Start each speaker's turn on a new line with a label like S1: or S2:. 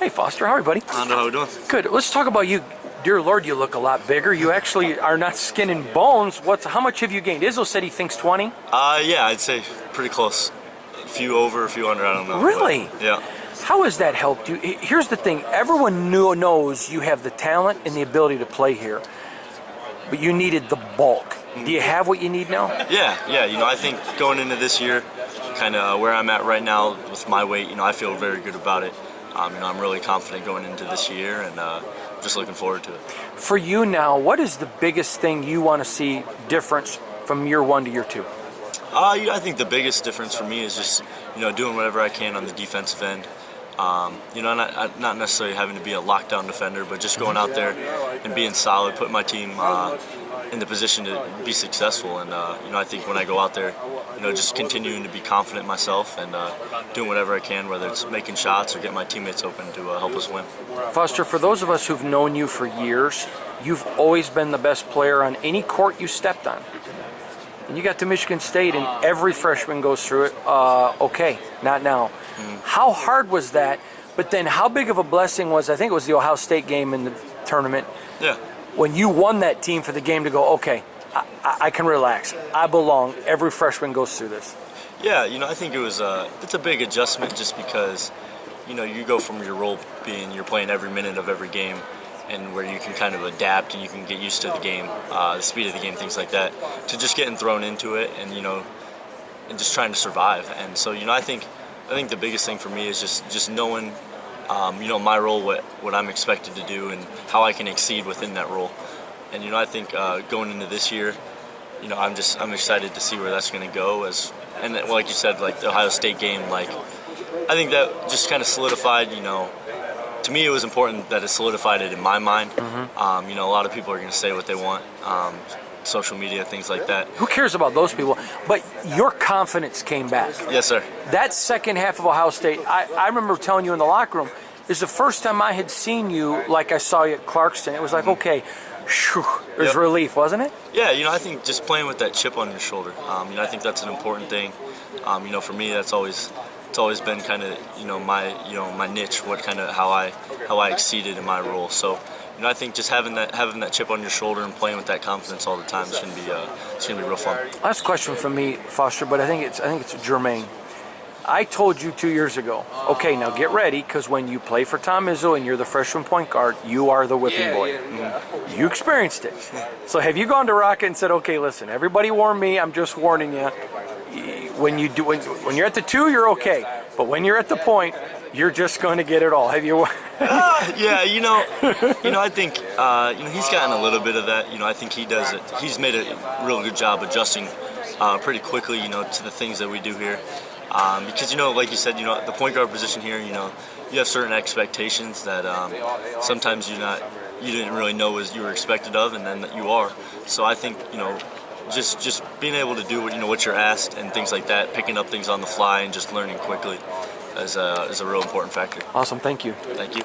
S1: Hey, Foster. How are you, buddy?
S2: Hondo, how we doing?
S1: Good. Let's talk about you. Dear Lord, you look a lot bigger. You actually are not skin and bones. How much have you gained? Izzo said he thinks 20.
S2: Yeah, I'd say pretty close. A few over, a few under, I don't know.
S1: Really?
S2: But, yeah.
S1: How has that helped you? Here's the thing. Everyone knows you have the talent and the ability to play here, but you needed the bulk. Do you have what you need now?
S2: Yeah. I think going into this year, kind of where I'm at right now with my weight, I feel very good about it. I'm really confident going into this year, and just looking forward to it.
S1: For you now, what is the biggest thing you want to see difference from year one to year two?
S2: I think the biggest difference for me is just, doing whatever I can on the defensive end. Not necessarily having to be a lockdown defender, but just going out there and being solid, putting my team in the position to be successful. And I think when I go out there, just continuing to be confident myself and doing whatever I can, whether it's making shots or getting my teammates open to help us win.
S1: Foster, for those of us who've known you for years, you've always been the best player on any court you stepped on. And you got to Michigan State, and every freshman goes through it. Okay, not now. How hard was that? But then how big of a blessing was, I think it was the Ohio State game in the tournament,
S2: Yeah.
S1: when you won that team for the game to go, okay, I can relax. I belong. Every freshman goes through this.
S2: Yeah, I think it's a big adjustment just because, you go from your role being you're playing every minute of every game, and where you can kind of adapt and you can get used to the game, the speed of the game, things like that, to just getting thrown into it and and just trying to survive. And so I think the biggest thing for me is just knowing my role, what I'm expected to do, and how I can exceed within that role. And I think going into this year, I'm excited to see where that's going to go. And like you said, like the Ohio State game, I think that just kind of solidified. To me, it was important that it solidified it in my mind. A lot of people are going to say what they want, social media, things like that.
S1: Who cares about those people? But your confidence came back.
S2: Yes, sir.
S1: That second half of Ohio State, I remember telling you in the locker room, is the first time I had seen you like I saw you at Clarkston. It was like, okay, there's relief, wasn't it?
S2: Yeah, I think just playing with that chip on your shoulder, I think that's an important thing. For me, it's always been kind of my niche, how I exceeded in my role. So I think just having that chip on your shoulder and playing with that confidence all the time is going to be real fun.
S1: Last question from me, Foster, but I think it's germane. I told you 2 years ago, okay, now get ready, because when you play for Tom Izzo and you're the freshman point guard, you are the whipping boy. You experienced it. So have you gone to Rocket and said, okay, listen, everybody warned me, I'm just warning you. When you're at the 2, you're okay, but when you're at the point, you're just going to get it all. Have you?
S2: Yeah, I think he's gotten a little bit of that. I think he does it. He's made a real good job adjusting pretty quickly, to the things that we do here. Because like you said, the point guard position here, you have certain expectations that sometimes you didn't really know you were expected of, and then that you are. So I think just being able to do what you're asked and things like that, picking up things on the fly and just learning quickly is a real important factor.
S1: Awesome, thank you.
S2: Thank you.